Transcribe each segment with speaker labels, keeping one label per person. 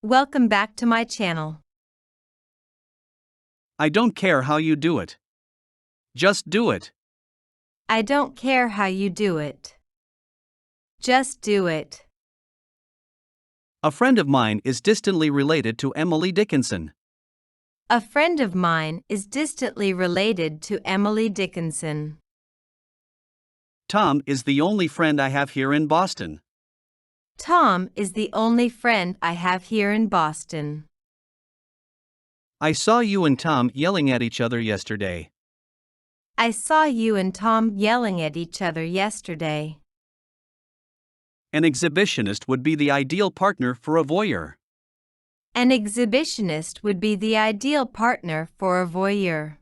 Speaker 1: Welcome back to my channel.
Speaker 2: I don't care how you do it. Just do it.
Speaker 1: I don't care how you do it. Just do it.
Speaker 2: A friend of mine is distantly related to Emily Dickinson.
Speaker 1: A friend of mine is distantly related to Emily Dickinson.
Speaker 2: Tom is the only friend I have here in Boston.
Speaker 1: Tom is the only friend I have here in Boston.
Speaker 2: I saw you and Tom yelling at each other yesterday.
Speaker 1: I saw you and Tom yelling at each other yesterday.
Speaker 2: An exhibitionist would be the ideal partner for a voyeur.
Speaker 1: An exhibitionist would be the ideal partner for a voyeur.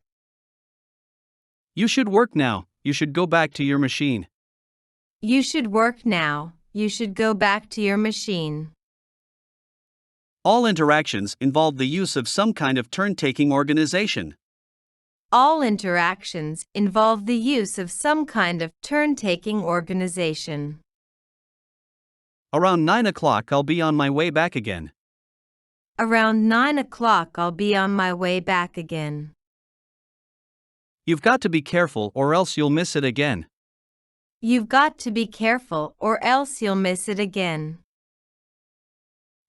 Speaker 2: You should work now. You should go back to your machine.
Speaker 1: You should work now. You should go back to your machine.
Speaker 2: All interactions involve the use of some kind of turn-taking organization.
Speaker 1: All interactions involve the use of some kind of turn-taking organization.
Speaker 2: Around 9 o'clock I'll be on my way back again.
Speaker 1: Around 9 o'clock I'll be on my way back again.
Speaker 2: You've got to be careful or else you'll miss it again.
Speaker 1: You've got to be careful or else you'll miss it again.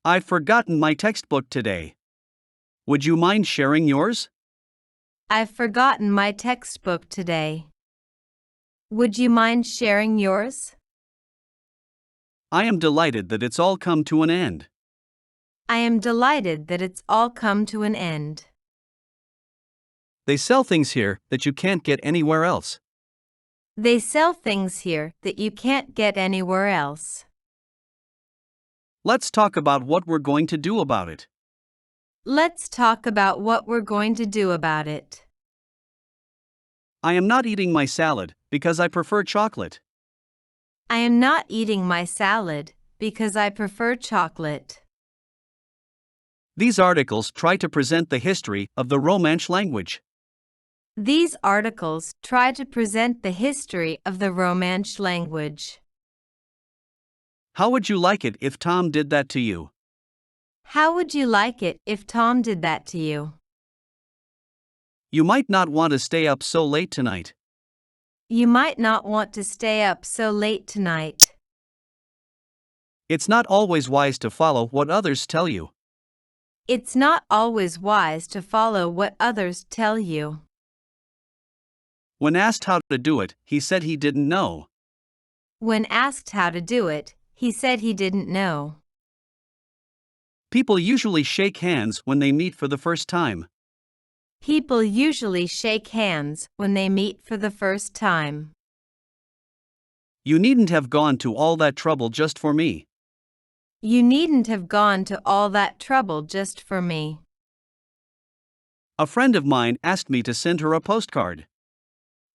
Speaker 2: I've forgotten my textbook today. Would you mind sharing yours?
Speaker 1: I've forgotten my textbook today. Would you mind sharing yours?
Speaker 2: I am delighted that it's all come to an end.
Speaker 1: I am delighted that it's all come to an end.
Speaker 2: They sell things here that you can't get anywhere else.
Speaker 1: They sell things here that you can't get anywhere else.
Speaker 2: Let's talk about what we're going to do about it.
Speaker 1: Let's talk about what we're going to do about it.
Speaker 2: I am not eating my salad because I prefer chocolate.
Speaker 1: I am not eating my salad because I prefer chocolate.
Speaker 2: These articles try to present the history of the Romansh language.
Speaker 1: These articles try to present the history of the Romansh language.
Speaker 2: How would you like it if Tom did that to you?
Speaker 1: How would you like it if Tom did that to you?
Speaker 2: You might not want to stay up so late tonight.
Speaker 1: You might not want to stay up so late tonight.
Speaker 2: It's not always wise to follow what others tell you.
Speaker 1: It's not always wise to follow what others tell you.
Speaker 2: When asked how to do it, he said he didn't know.
Speaker 1: When asked how to do it, he said he didn't know.
Speaker 2: People usually shake hands when they meet for the first time.
Speaker 1: People usually shake hands when they meet for the first time.
Speaker 2: You needn't have gone to all that trouble just for me.
Speaker 1: You needn't have gone to all that trouble just for me.
Speaker 2: A friend of mine asked me to send her a postcard.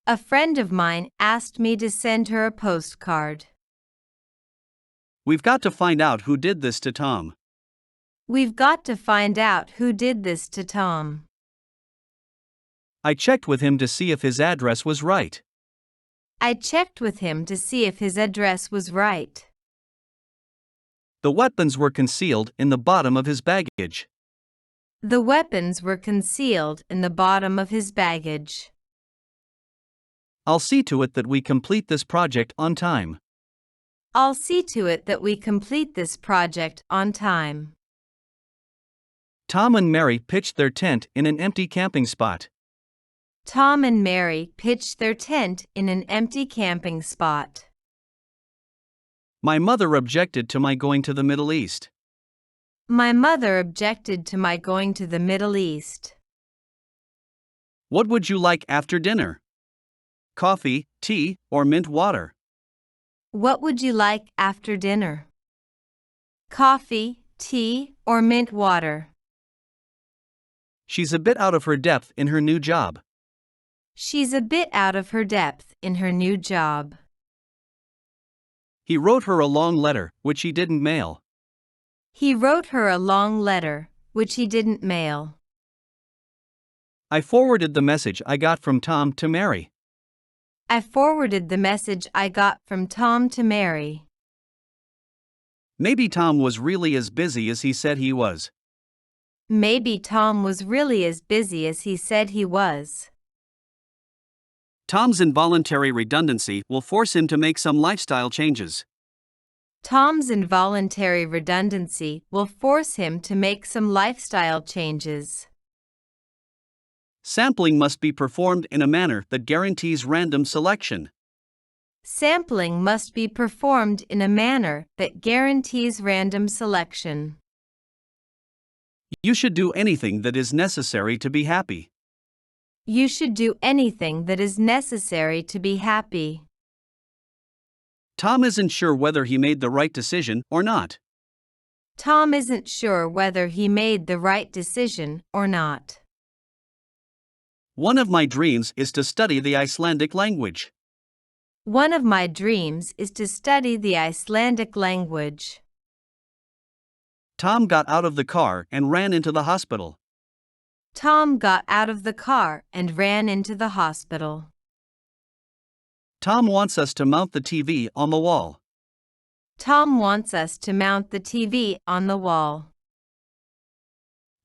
Speaker 1: A friend of mine asked me to send her a postcard.
Speaker 2: We've got to find out who did this to Tom.
Speaker 1: We've got to find out who did this to Tom.
Speaker 2: I checked with him to see if his address was right.
Speaker 1: I checked with him to see if his address was right.
Speaker 2: The weapons were concealed in the bottom of his baggage.
Speaker 1: The weapons were concealed in the bottom of his baggage.
Speaker 2: I'll see to it that we complete this project on time.
Speaker 1: I'll see to it that we complete this project on time.
Speaker 2: Tom and Mary pitched their tent in an empty camping spot.
Speaker 1: Tom and Mary pitched their tent in an empty camping spot.
Speaker 2: My mother objected to my going to the Middle East.
Speaker 1: My mother objected to my going to the Middle East.
Speaker 2: What would you like after dinner? Coffee, tea, or mint water?
Speaker 1: What would you like after dinner? Coffee, tea, or mint water?
Speaker 2: She's a bit out of her depth in her new job.
Speaker 1: She's a bit out of her depth in her new job.
Speaker 2: He wrote her a long letter, which he didn't mail.
Speaker 1: He wrote her a long letter, which he didn't mail.
Speaker 2: I forwarded the message I got from Tom to Mary.
Speaker 1: I forwarded the message I got from Tom to Mary.
Speaker 2: Maybe Tom was really as busy as he said he was.
Speaker 1: Maybe Tom was really as busy as he said he was.
Speaker 2: Tom's involuntary redundancy will force him to make some lifestyle changes.
Speaker 1: Tom's involuntary redundancy will force him to make some lifestyle changes.
Speaker 2: Sampling must be performed in a manner that guarantees random selection.
Speaker 1: Sampling must be performed in a manner that guarantees random selection.
Speaker 2: You should do anything that is necessary to be happy.
Speaker 1: You should do anything that is necessary to be happy.
Speaker 2: Tom isn't sure whether he made the right decision or not.
Speaker 1: Tom isn't sure whether he made the right decision or not.
Speaker 2: One of my dreams is to study the Icelandic language.
Speaker 1: One of my dreams is to study the Icelandic language.
Speaker 2: Tom got out of the car and ran into the hospital.
Speaker 1: Tom got out of the car and ran into the hospital.
Speaker 2: Tom wants us to mount the TV on the wall.
Speaker 1: Tom wants us to mount the TV on the wall.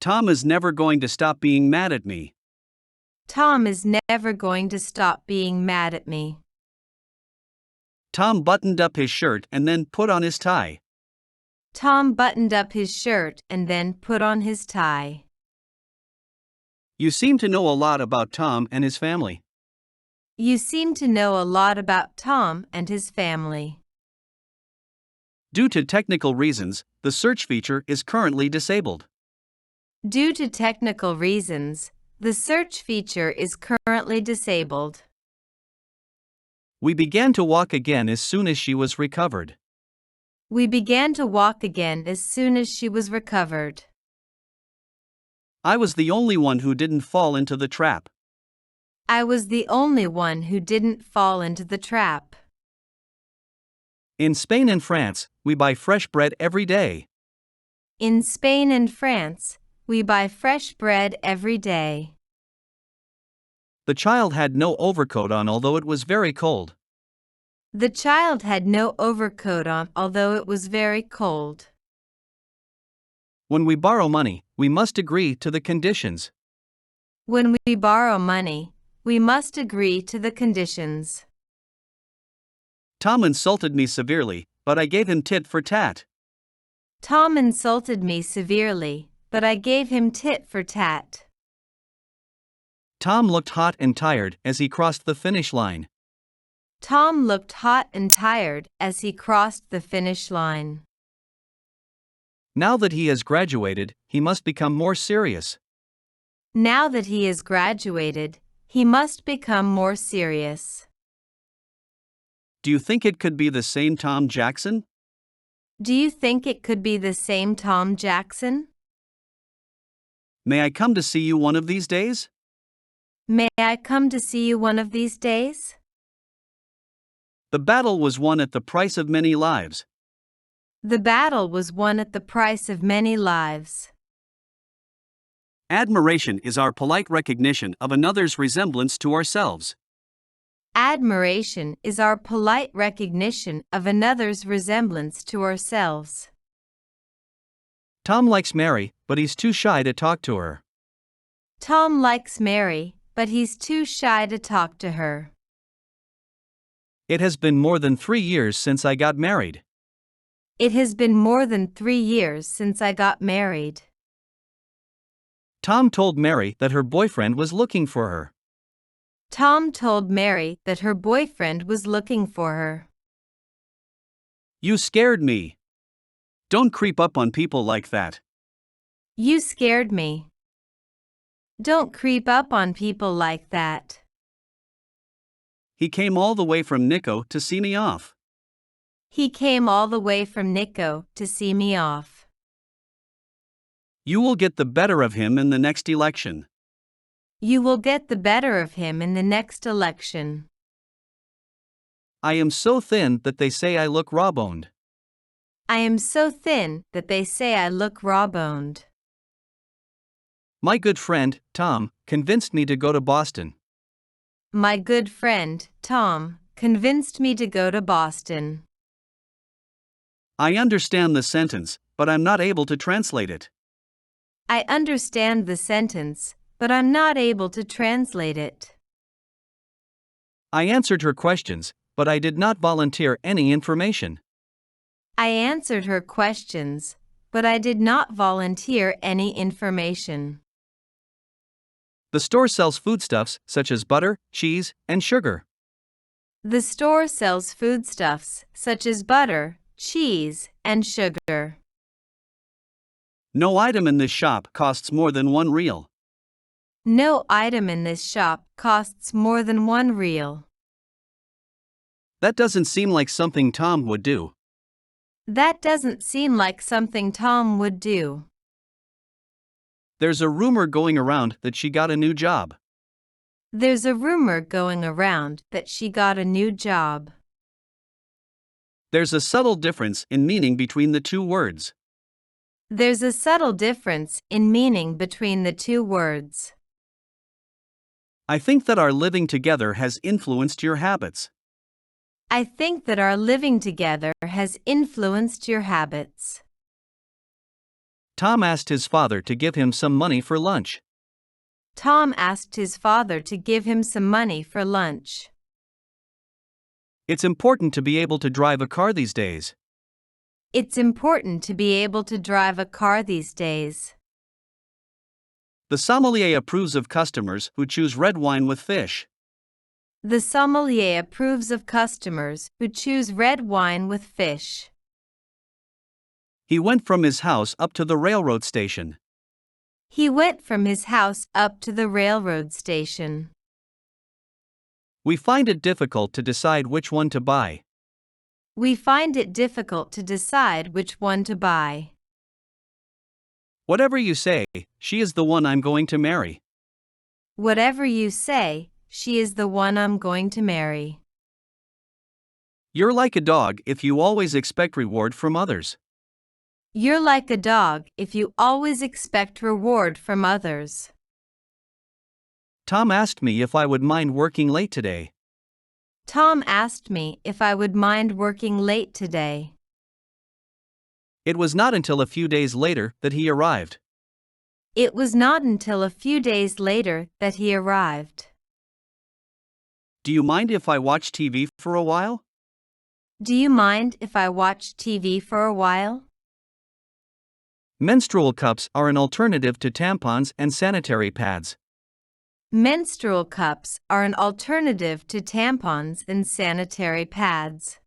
Speaker 2: Tom is never going to stop being mad at me.
Speaker 1: Tom is never going to stop being mad at me.
Speaker 2: Tom buttoned up his shirt and then put on his tie.
Speaker 1: Tom buttoned up his shirt and then put on his tie.
Speaker 2: You seem to know a lot about Tom and his family.
Speaker 1: You seem to know a lot about Tom and his family.
Speaker 2: Due to technical reasons, the search feature is currently disabled.
Speaker 1: Due to technical reasons, the search feature is currently disabled.
Speaker 2: We began to walk again as soon as she was recovered.
Speaker 1: We began to walk again as soon as she was recovered.
Speaker 2: I was the only one who didn't fall into the trap.
Speaker 1: I was the only one who didn't fall into the trap.
Speaker 2: In Spain and France, we buy fresh bread every day.
Speaker 1: In Spain and France, we buy fresh bread every day.
Speaker 2: The child had no overcoat on although it was very cold.
Speaker 1: The child had no overcoat on although it was very cold.
Speaker 2: When we borrow money, we must agree to the conditions.
Speaker 1: When we borrow money, we must agree to the conditions.
Speaker 2: Tom insulted me severely, but I gave him tit for tat.
Speaker 1: Tom insulted me severely, but I gave him tit for tat.
Speaker 2: Tom looked hot and tired as he crossed the finish line.
Speaker 1: Tom looked hot and tired as he crossed the finish line.
Speaker 2: Now that he has graduated, he must become more serious.
Speaker 1: Now that he has graduated, he must become more serious.
Speaker 2: Do you think it could be the same Tom Jackson?
Speaker 1: Do you think it could be the same Tom Jackson?
Speaker 2: May I come to see you one of these days?
Speaker 1: May I come to see you one of these days?
Speaker 2: The battle was won at the price of many lives.
Speaker 1: The battle was won at the price of many lives.
Speaker 2: Admiration is our polite recognition of another's resemblance to ourselves.
Speaker 1: Admiration is our polite recognition of another's resemblance to ourselves.
Speaker 2: Tom likes Mary, but he's too shy to talk to her.
Speaker 1: Tom likes Mary, but he's too shy to talk to her.
Speaker 2: It has been more than 3 years since I got married.
Speaker 1: It has been more than 3 years since I got married.
Speaker 2: Tom told Mary that her boyfriend was looking for her.
Speaker 1: Tom told Mary that her boyfriend was looking for her.
Speaker 2: You scared me. Don't creep up on people like that.
Speaker 1: You scared me. Don't creep up on people like that.
Speaker 2: He came all the way from Nico to see me off.
Speaker 1: He came all the way from Nico to see me off.
Speaker 2: You will get the better of him in the next election.
Speaker 1: You will get the better of him in the next election.
Speaker 2: I am so thin that they say I look raw-boned.
Speaker 1: I am so thin that they say I look raw-boned.
Speaker 2: My good friend, Tom, convinced me to go to Boston.
Speaker 1: My good friend, Tom, convinced me to go to Boston.
Speaker 2: I understand the sentence, but I'm not able to translate it.
Speaker 1: I understand the sentence, but I'm not able to translate it.
Speaker 2: I answered her questions, but I did not volunteer any information.
Speaker 1: I answered her questions, but I did not volunteer any information.
Speaker 2: The store sells foodstuffs such as butter, cheese, and sugar.
Speaker 1: The store sells foodstuffs such as butter, cheese, and sugar.
Speaker 2: No item in this shop costs more than 1 real.
Speaker 1: No item in this shop costs more than 1 real.
Speaker 2: That doesn't seem like something Tom would do.
Speaker 1: That doesn't seem like something Tom would do.
Speaker 2: There's a rumor going around that she got a new job.
Speaker 1: There's a rumor going around that she got a new job.
Speaker 2: There's a subtle difference in meaning between the two words.
Speaker 1: There's a subtle difference in meaning between the two words.
Speaker 2: I think that our living together has influenced your habits.
Speaker 1: I think that our living together has influenced your habits.
Speaker 2: Tom asked his father to give him some money for lunch.
Speaker 1: Tom asked his father to give him some money for lunch.
Speaker 2: It's important to be able to drive a car these days.
Speaker 1: It's important to be able to drive a car these days.
Speaker 2: The sommelier approves of customers who choose red wine with fish.
Speaker 1: The sommelier approves of customers who choose red wine with fish.
Speaker 2: He went from his house up to the railroad station.
Speaker 1: He went from his house up to the railroad station.
Speaker 2: We find it difficult to decide which one to buy.
Speaker 1: We find it difficult to decide which one to buy.
Speaker 2: Whatever you say, she is the one I'm going to marry.
Speaker 1: Whatever you say, she is the one I'm going to marry.
Speaker 2: You're like a dog if you always expect reward from others.
Speaker 1: You're like a dog if you always expect reward from others.
Speaker 2: Tom asked me if I would mind working late today.
Speaker 1: Tom asked me if I would mind working late today.
Speaker 2: It was not until a few days later that he arrived.
Speaker 1: It was not until a few days later that he arrived.
Speaker 2: Do you mind if I watch TV for a while?
Speaker 1: Do you mind if I watch TV for a while?
Speaker 2: Menstrual cups are an alternative to tampons and sanitary pads.
Speaker 1: Menstrual cups are an alternative to tampons and sanitary pads.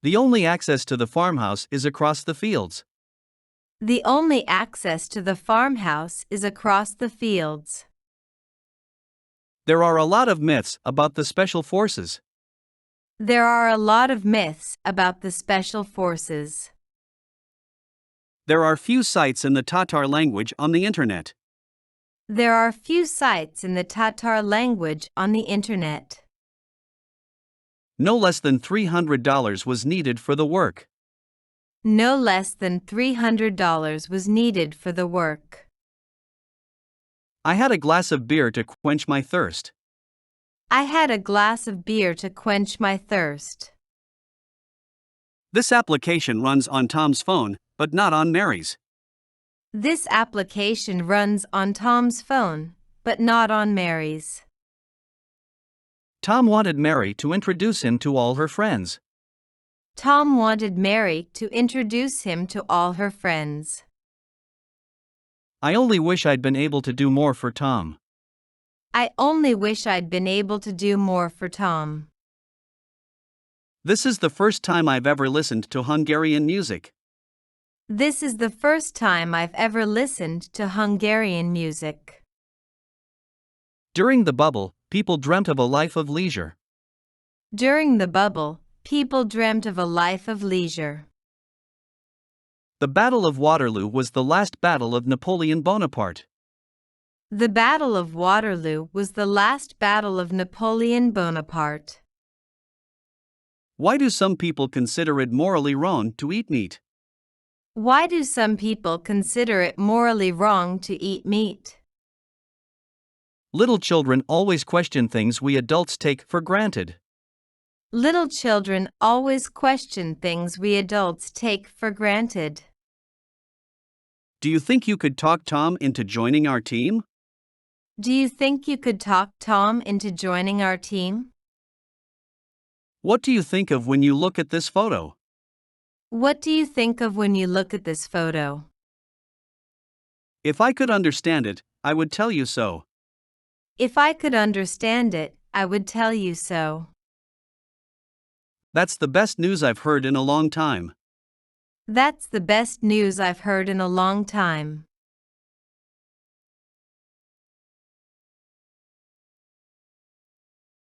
Speaker 2: The only access to the farmhouse is across the fields.
Speaker 1: The only access to the farmhouse is across the fields.
Speaker 2: There are a lot of myths about the special forces.
Speaker 1: There are a lot of myths about the special forces.
Speaker 2: There are few sites in the Tatar language on the internet.
Speaker 1: There are few sites in the Tatar language on the internet.
Speaker 2: No less than $300 was needed for the work.
Speaker 1: No less than $300 was needed for the work.
Speaker 2: I had a glass of beer to quench my thirst.
Speaker 1: I had a glass of beer to quench my thirst.
Speaker 2: This application runs on Tom's phone, but not on Mary's.
Speaker 1: This application runs on Tom's phone, but not on Mary's.
Speaker 2: Tom wanted Mary to introduce him to all her friends.
Speaker 1: Tom wanted Mary to introduce him to all her friends.
Speaker 2: I only wish I'd been able to do more for Tom.
Speaker 1: I only wish I'd been able to do more for Tom.
Speaker 2: This is the first time I've ever listened to Hungarian music.
Speaker 1: This is the first time I've ever listened to Hungarian music.
Speaker 2: During the bubble, people dreamt of a life of leisure.
Speaker 1: During the bubble, people dreamt of a life of leisure.
Speaker 2: The Battle of Waterloo was the last battle of Napoleon Bonaparte.
Speaker 1: The Battle of Waterloo was the last battle of Napoleon Bonaparte.
Speaker 2: Why do some people consider it morally wrong to eat meat?
Speaker 1: Why do some people consider it morally wrong to eat meat?
Speaker 2: Little children always question things we adults take for granted.
Speaker 1: Little children always question things we adults take for granted.
Speaker 2: Do you think you could talk Tom into joining our team?
Speaker 1: Do you think you could talk Tom into joining our team?
Speaker 2: What do you think of when you look at this photo?
Speaker 1: What do you think of when you look at this photo?
Speaker 2: If I could understand it, I would tell you so.
Speaker 1: If I could understand it, I would tell you so.
Speaker 2: That's the best news I've heard in a long time.
Speaker 1: That's the best news I've heard in a long time.